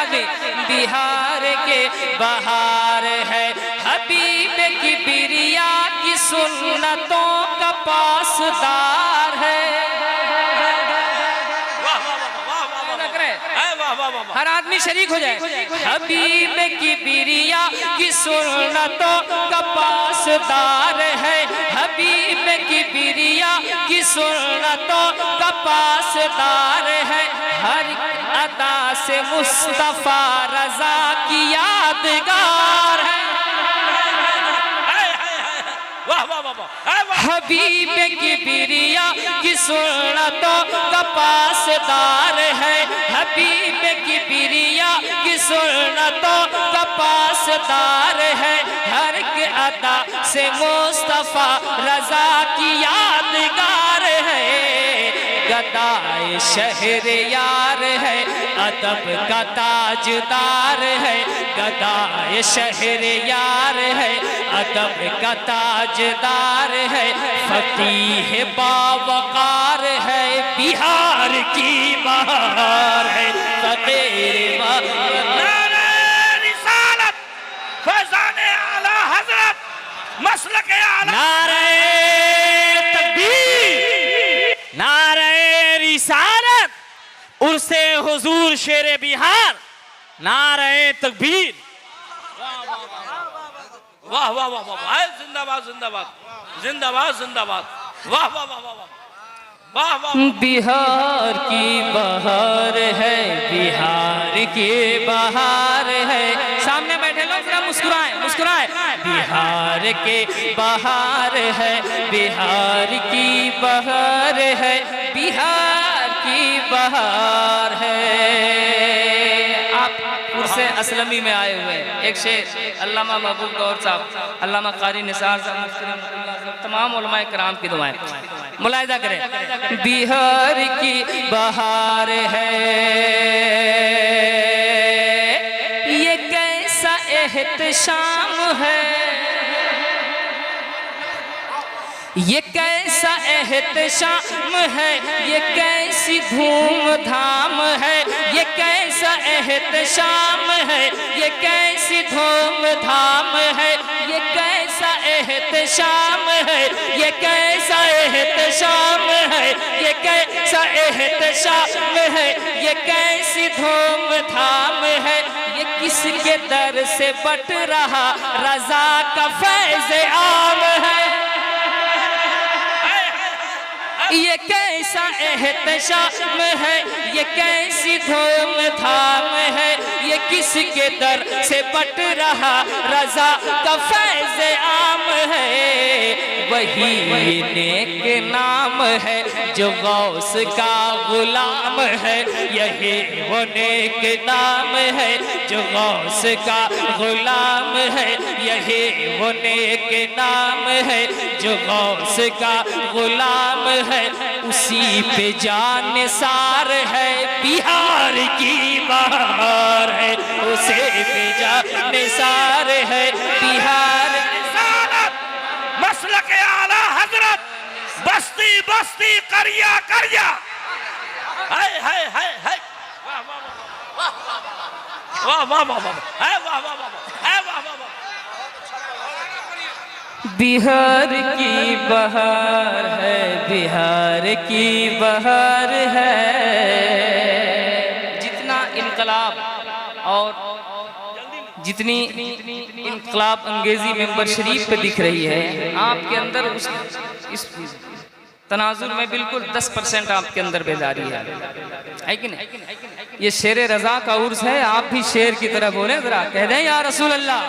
आदमी। बिहार के बहार है, हबीब की बिरिया की सुन्नतों का पासदार है। हर आदमी शरीक हो जाए। हबीब की बिरिया की सुन्नतों का पासदार है, हबीब की बिरिया की सुन्नतों का पासदार है। हर अदा से मुस्तफा रजा की यादगार है। हबीब की बिरिया की सुन्नतों का पासदार है, हबीब की बिरिया की सुन्नतों का पासदार है। हर एक अदा से मुस्तफा रजा की यादगार है। गदाए शहर यार है, अदब का ताजदार है। गदाए शहर यार है, अदब का ताजदार है। फकीह बावकार है, बिहार की बहार है। फकीर रिसालत फैज़ान आला हज़रत मसलक आला। नारे तकबीर, नारे रिसालत, उर्से हुजूर शेरे बिहार, नारे तकबीर। वाह वाह वाह वाह, जिंदाबाद जिंदाबाद जिंदाबाद जिंदाबाद, वाह वाह वाह वाह वाह वाह। बिहार की बहार है, बिहार की बहार है। सामने बैठे लोग जरा मुस्कुराएं मुस्कुराएं। बिहार के बहार है, बिहार की बहार है, बिहार की बहार है। आप उर्से असलमी में आए हुए हैं। एक शेर अल्लामा महबूब गौर साहब, अल्लामा कारी निसार साहब, तमाम उलमाए कराम की दुआएं मुलाहिजा करें। बिहार की बहार है, ये कैसा एहतशाम है, ये कैसा एहतशाम है, ये कैसी धूमधाम है। ये कैसा एहतशाम है, ये कैसी धूमधाम है। ये कैसा एहतशाम है, ये कैसा एहतशाम है। ये कैसा एहतशाम है, ये कैसी धूमधाम है। ये किसके दर से बट रहा रजा का फैज़ आम है। ये कैसा एहतशाम है, ये कैसी धूमधाम है। ये किसके दर से बट रहा रजा का फैज़ आम है। वही नेक नाम है जो गौस का गुलाम है। यही वो नेक नाम है जो गौस का गुलाम है। यही वो नेक नाम है जो गौस का गुलाम है। उसी पे जान निसार है, बिहार की बहार है। उसी पे जान निसार है, बिहार मसलक आला हजरत, बस्ती बस्ती करिया करिया। हाय हाय हाय हाय, वाह वाह वाह वाह वाह वाह, हाय वाह वाह वाह, हाय वाह वाह वाह। बिहार की बहार है, बिहार की बहार है। जितना इनकलाब और जितनी इनकलाब अंगेजी मेंबर शरीफ पे दिख रही है, आपके अंदर इस तनाजुर में बिल्कुल 10% आपके अंदर बेदारी है कि नहीं? ये शेर रजा का उर्स है। आप भी शेर की तरह बोले, जरा कह दें या रसूल अल्लाह,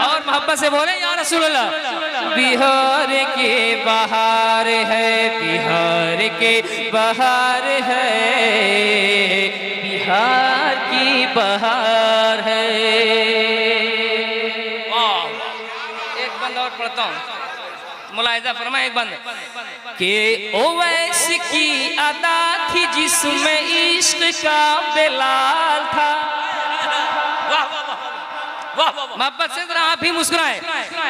और मोहब्बत से बोले या रसूल अल्लाह। बिहार के बहार है, बिहार के बहार है, बिहार की बहार है। एक बंद और पढ़ता हूँ, मुलाहिजा फरमाए। एक बंद के ओवैस की अदा थी जिसमें इश्क का बिलाल था। मोहब्बत से जरा आप भी मुस्कुराए।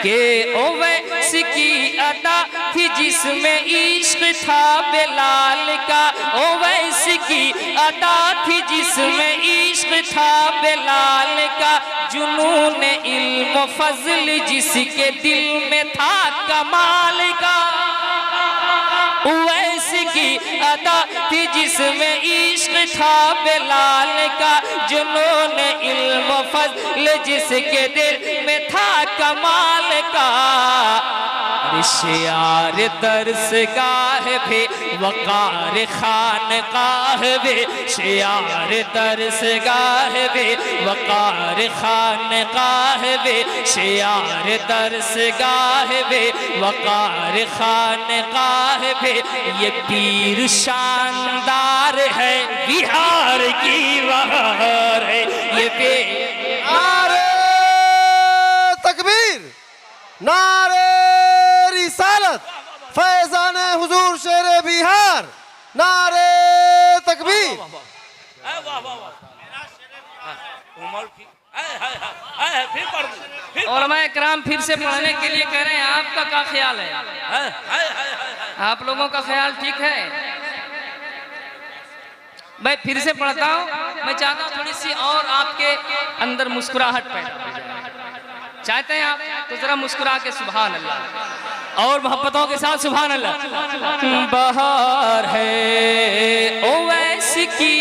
के ओवैस की अदा थी जिसमें इश्क था बिलाल का। ओवैस की अदा थी जिसमें इश्क था बेलाल का, जुनून इल्म फजल जिसके दिल में था कमाल का। ओवैस की अदा थी जिसमें इश्क था बेलाल का, जुनून इल्म फजल जिसके दिल में था कमाल का। शियार दर्स गाह भी वकार खान गाह भी, शियार दर्स गाह भी वकार खान गाह भी, शियार दर्स गाह भी वकार खान गाह भी। ये पीर शानदार है बिहार की बहार है ये नारे तकबीर, नारे रिसालत, फैजान हुजूर शेर बिहार, नारे तकबीर। उमर की फिर पढ़ दो, फिर उलमा इकराम फिर से पढ़ने के लिए कह रहे हैं, आपका क्या ख्याल है? आप लोगों का ख्याल ठीक है? मैं फिर से पढ़ता हूँ। मैं चाहता हूँ थोड़ी सी और आपके अंदर मुस्कुराहट पैदा हो जाए। चाहते हैं आप तो जरा मुस्कुरा के सुभान अल्लाह और मोहब्बतों के साथ सुभान अल्लाह। बहार है ओवैस की,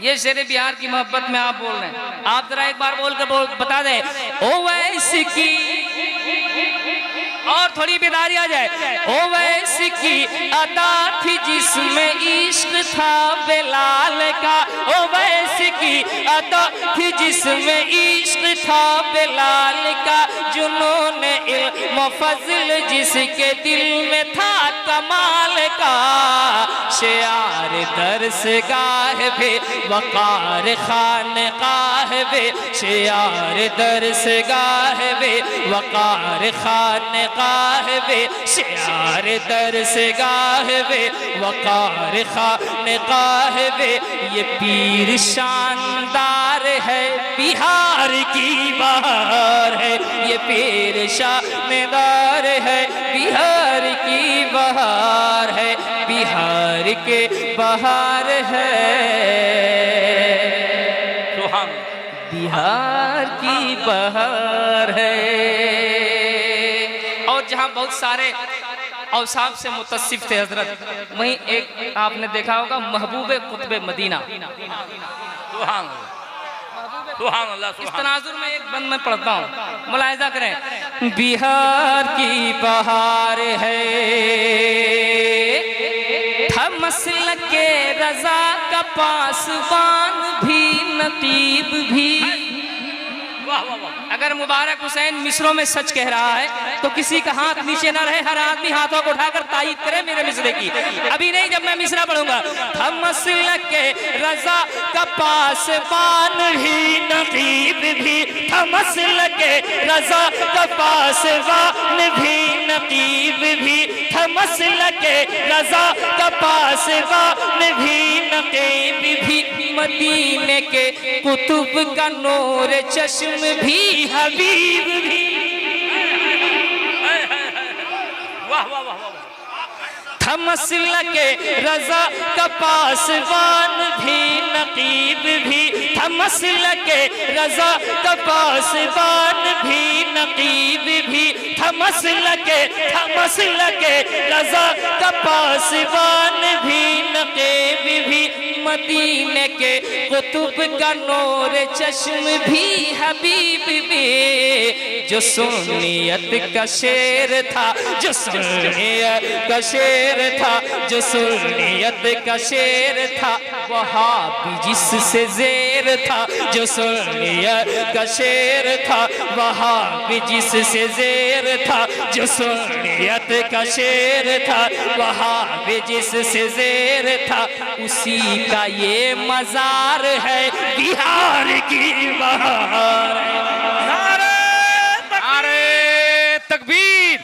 ये शेर बिहार की मोहब्बत में आप बोल रहे हैं। आप जरा एक बार बोल कर बता दें ओवैस की, और थोड़ी बेदारी आ जाए। ओवैस की अदा थी जिसमें इश्क था बेलाल का, ओवैस की अदा थी जिसमें इश्क था बेलाल का, जुनून इल्म फजल जिसके दिल में था कमाल का। शियार दर्स गाह भी वकार खान गाह भी, शियार दर्स गाह भी वकार खान गाह भी, शियार दर्स गाह भी वकार खान गाह भी। ये पीर शानदार है बिहार की बहार है, ये पीर शानदार है बिहार की बहार है, बिहार के बहार है, बिहार की बहार है। और जहाँ बहुत सारे औसाफ से मुतसिफ थे हजरत, वहीं एक आपने देखा होगा महबूब कुतुब मदीना। इस तनाजुर में एक बंद मैं पढ़ता हूँ, मुलाहिजा करें। बिहार की बहार है था मसलके रजा का पासवान भी नतीब भी। अगर मुबारक हुसैन मिसरों में सच कह रहा है तो किसी का हाथ नीचे ना रहे, हर आदमी हाथों को उठाकर तायीद करे मेरे मिसरे की। अभी नहीं, जब मैं मिसरा पढ़ूंगा। हम मसलके रजा का पासवान भी नकीब भी, हम मसलके रजा का पासवान भी नकीब भी, हम मसलके रजा का पासवान भी नकीब भी। मदीने के कुतुब का नूर चश्म भी हबीब भी। वाह वाह वाह वाह। मसलके रजा का पासवान भी नकीब भी, मसलके रजा का पासवान भी नकीब भी, मसलके रजा का पासवान भी नकीब भी। मदीने के कुतुब का नूर चश्म भी हबीब भी। जो सुन्नियत का शेर था, जो सुन्नियत का शेर था, जो सुन्नियत का शेर था, वहाबी जिससे ज़ेर था। जो सुन्नियत का शेर था, वहाबी जिससे ज़ेर था। जो सुन्नियत का शेर था, वहाबी जिससे ज़ेर था, उसी का ये मज़ार है बिहार की बहार। नारे तकबीर,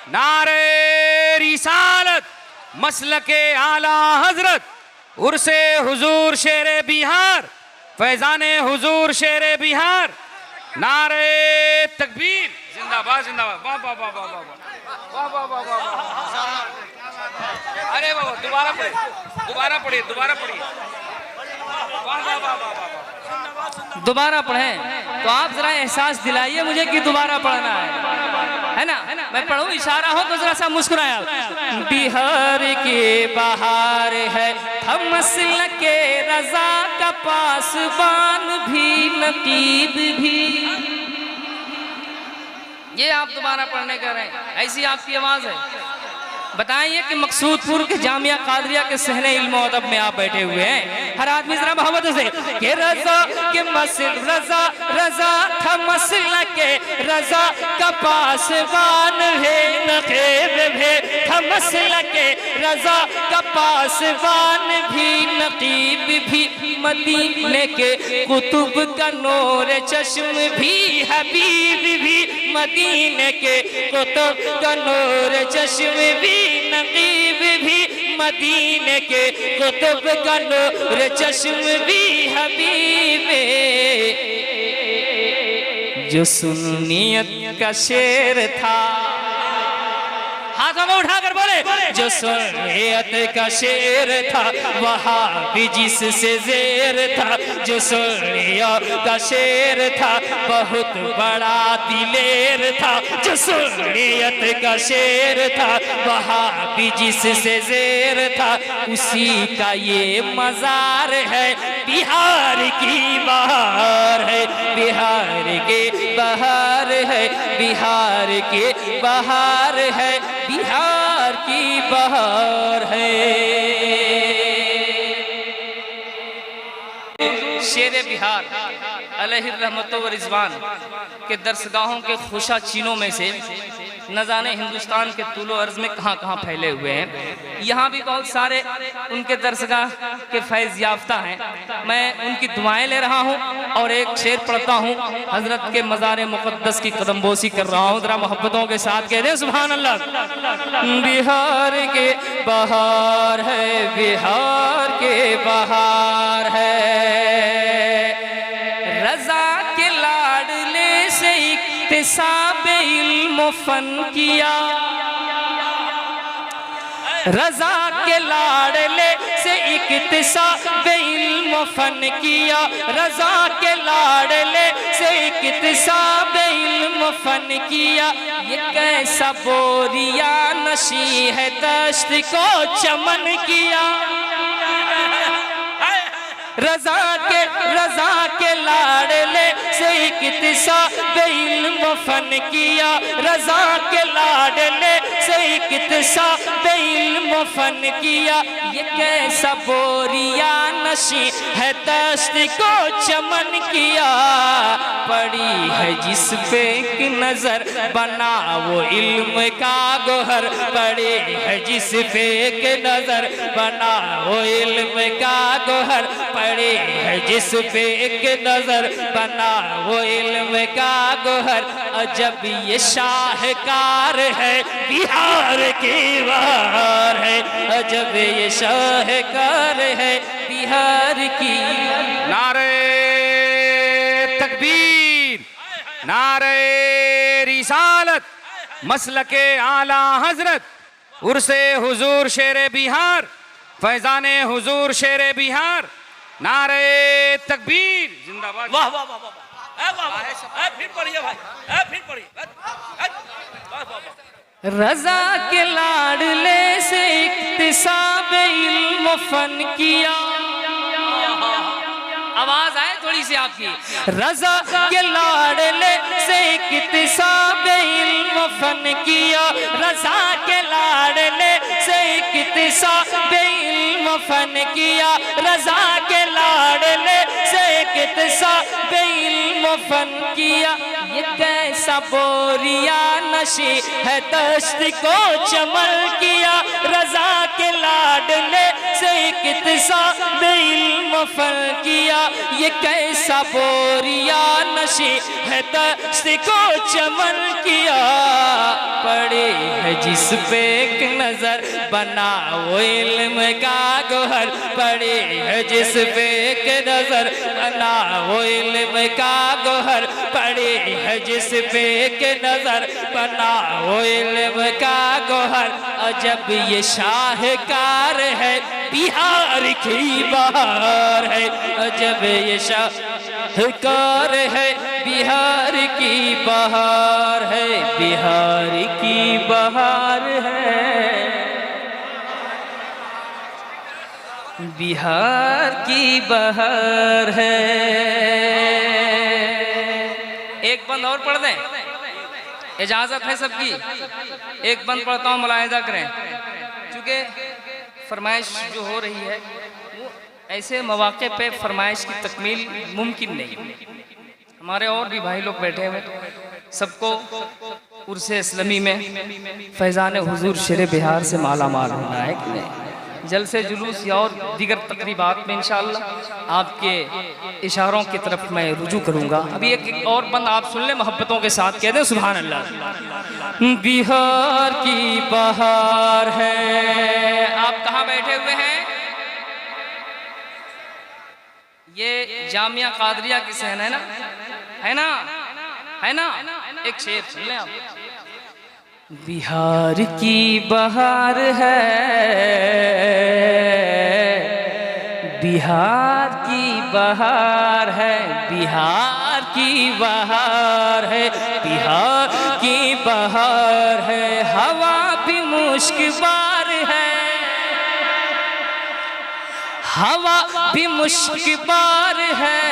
नारे रिसालत, मसलके आला हजरत, उर्से हुजूर शेरे बिहार, फैजाने हुजूर शेरे बिहार। नारे तकबीर, जिंदाबाद जिंदाबाद। वाह वाह वाह वाह वाह वाह वाह वाह वाह। अरे बाबा दोबारा पढ़िए, दोबारा पढ़िए, दोबारा पढ़िए। वाह वाह वाह वाह वाह। दोबारा पढ़ें तो आप जरा एहसास दिलाइए मुझे कि दोबारा पढ़ना है ना? मैं पढ़ूं, इशारा हो तो जरा सा मुस्कुराए आप। बिहार के बहार है हम मसल के रजा का पासबान भी नकीब भी। ये आप दोबारा पढ़ने कर रहे हैं, ऐसी आपकी आवाज है। बताइए कि मकसूदपुर के जामिया कादरिया के सहने इल्म और अदब में आप बैठे हुए हैं। हर आदमी जरा मोहब्बत से कि रजा के मसल रजा रजा था मसल के रजा का पासबान है नकीब भी था मसल के रजा का पासबान भी नकीब भी। मदीने के कुतुब का नूर चश्म भी हबीब भी। मदीने के कुतुब का नूर चश्म भी नकीब भी। मदीने के कुतुब का नूर चश्म भी हबीब। जो सुन्नियत का शेर था, हाथों को उठाकर बोले, जो सुन्नियत का शेर था वहाँ भी जिससे जेर था। जो सुन्नियत का शेर था बहुत बड़ा दिलेर था। जो सुन्नियत का शेर था वहाँ भी जिससे जेर था। उसी का ये मजार है, बिहार की बहार है, बिहार के बहार है, बिहार के बहार है, बिहार की बहार है। शेर बिहार अलैहि रहमतो व रिजवान के दरसगाहों के खुशा चीनों में से न जाने हिंदुस्तान के तूलो अर्ज में कहाँ कहाँ फैले हुए हैं। यहाँ भी बहुत सारे उनके दरसगाह के फैज़ याफ्ता हैं। मैं उनकी दुआएं ले रहा हूँ और एक शेर पढ़ता हूँ। हजरत के मज़ार मुक़द्दस की कदमबोसी कर रहा हूँ। ज़रा मोहब्बतों के साथ कह दें सुभान अल्लाह। बिहार के बहार है, बिहार के बहार है, रजा के लाडले से इक्तिसाब इल्म फन किया। रजा के लाडले से इक्तिसाब इल्म फन किया। रजा के लाडले से इक्तिसाब इल्म फन किया। ये कैसा बोरिया नशी है दश्त को चमन किया। रजा के लाडले से इक्तिसाब इल्म फन किया। रजा के लाडले से इक्तिसाब इल्म फन किया। ये कैसा बोरिया नशी है दश्त को चमन किया। पड़ी है जिस पे एक नजर बना वो इल्म का गोहर। पड़ी है जिस पे एक नजर बना वो इल्म का गोहर। पड़ी है जिस पे एक नजर बना वो इल्म का गोहर। अजब ये शाहकार है, बिहार की बहार है। अजब ये शाहकार है, बिहार की। नारे तकबीर, नारे रिसालत, मसलके आला हजरत उर्से हुजूर शेर बिहार, फैजाने हुजूर शेर बिहार। नारे तकबीर जिंदाबाद। वाह वाह वाह वाह। वाह वाह। फिर पढ़िए भाई, फिर पढ़िए। वाह वाह वाह। रजा के लाडले से इक्तिसाब इल्म फन किया। आवाज आए थोड़ी सी आपकी। रजा के लाडले से इक्तिसाब इल्म फन किया। रजा के लाडले से इक्तिसाब इल्म फन किया। रजा के लाडले से इक्तिसाब इल्म फन किया। ये कैसा बोरिया नशी है दश्त को चमन किया। रजा के लाडले से इक्तिसाब इल्म फन किया। ये कैसा बोरिया नशी है दश्त को चमन किया। पड़े है जिस पे एक नजर बना वो इल्म का गोहर। पड़े है जिस पे एक नजर बना वो इल्म का गोहर। पड़े है जिस पे के नजर बना हो इल्म का गोहर। अजब ये शाहकार है बिहार की बहार है, अजब ये शाहकार है बिहार की बहार है, बिहार की बहार है, बिहार की बहार है। एक बंद और पढ़ दें, इजाजत है सबकी। एक बंद पढ़ता हूँ, मुलाहिजा करें, क्योंकि फरमाइश जो हो रही है वो ऐसे मौके पे फरमाइश की तकमील मुमकिन नहीं। हमारे और भी भाई लोग बैठे हुए, सबको उर्से इस्लामी में फैज़ान हुजूर शेर बिहार से माला माल होना है कि नहीं। जलसे जुलूस या और दीगर तकरीबात में इंशाअल्लाह आपके इशारों की तरफ मैं रुजू करूँगा। अभी एक और बंद आप सुन लें, मोहब्बतों के साथ कह दें सुभान अल्लाह। बिहार की बहार है। आप कहाँ बैठे हुए हैं? ये जामिया कादरिया की सहन है ना, है ना, है ना? एक शेर सुन लें आप। बिहार की बहार है, बिहार की बहार है, बिहार की बहार है, बिहार की बहार है। हवा भी मुश्किबार है, हवा भी मुश्किबार है,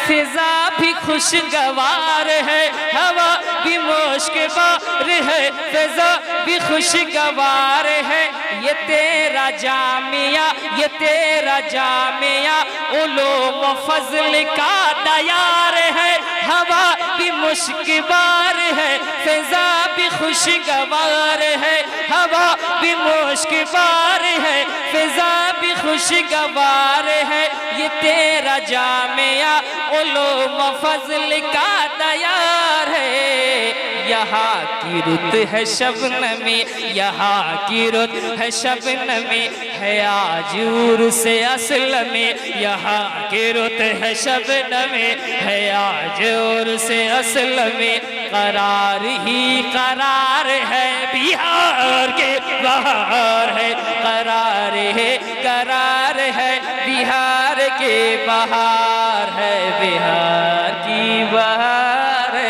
फिजा भी खुशगवार है। हवा भी मुश्किबार है, फिजा भी खुशगवार है। ये तेरा जामिया, ये तेरा जामिया उलूम फज़ल का दयार है। हवा भी मुश्किबार है, फिजा भी खुशगवार है। हवा भी मुश्किबार है, फिजा भी खुशगवार है। ये तेरा जामिया उलूम फज़ल का दयार है। यहाँ की रुत है शबनमी, यहाँ की रुत है शबनमी, है आजूर से असल में। यहाँ की रुत है शबनमी, है आजूर से असल में। करार ही करार है, बिहार के बहार है। करार है, करार है, बिहार के बहार है, बिहार की बहार है,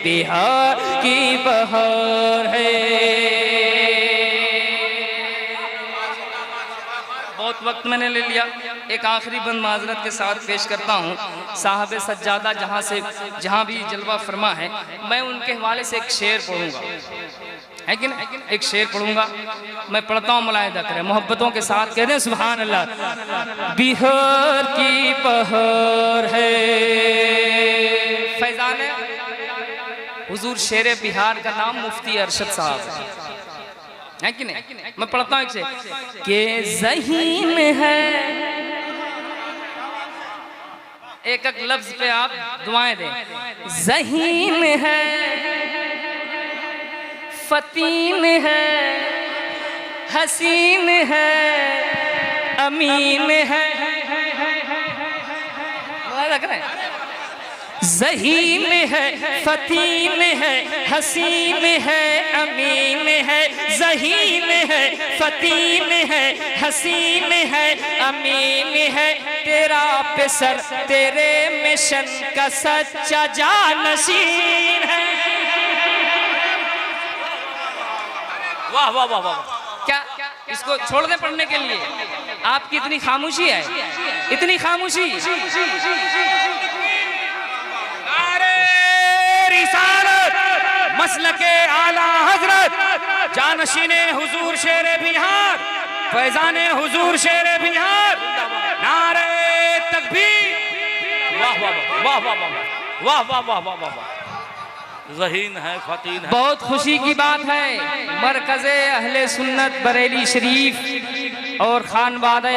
बिहार की बहार है। बहुत वक्त मैंने ले लिया, एक आखिरी बंद माजरत के साथ पेश करता हूँ। साहब सज्जादा जहाँ भी जलवा फरमा है, मैं उनके हवाले से एक शेर पढ़ूंगा, है कि नहीं? एक शेर पढ़ूंगा, मैं पढ़ता हूँ, मुलाहिदा करें, मोहब्बतों के साथ कह दें सुभान अल्लाह। बिहार की बहार है। फैजान हुजूर शेर बिहार का नाम मुफ्ती अरशद साहब है कि नहीं? मैं पढ़ता हूँ एक शेर के ज़हीन है। एक एक लफ्ज पे आप दुआएं दें। ज़हीन है, फतीन है, हसीन है, अमीन है। ज़हीन है, फतीन है, हसीन है, अमीन है। ज़हीन है, फतीन है, हसीन है, अमीन है। तेरा पेसर तेरे मिशन का सच्चा जानशीन है। वाह वाह वाह वाह। क्या इसको छोड़ दें पढ़ने के लिए? आपकी इतनी खामोशी है, इतनी खामोशी। मसलके आला हजरत जानशीने हुजूर शेर बिहार, फैजाने हुजूर शेर बिहार, नारे तकबीर। वाह वाह वाह वाह वाह वाह वाह वाह वाह वाह। ज़हीन है, फतीन है। बहुत खुशी की बात है, मरकज़े अहले सुन्नत बरेली शरीफ और खानबाद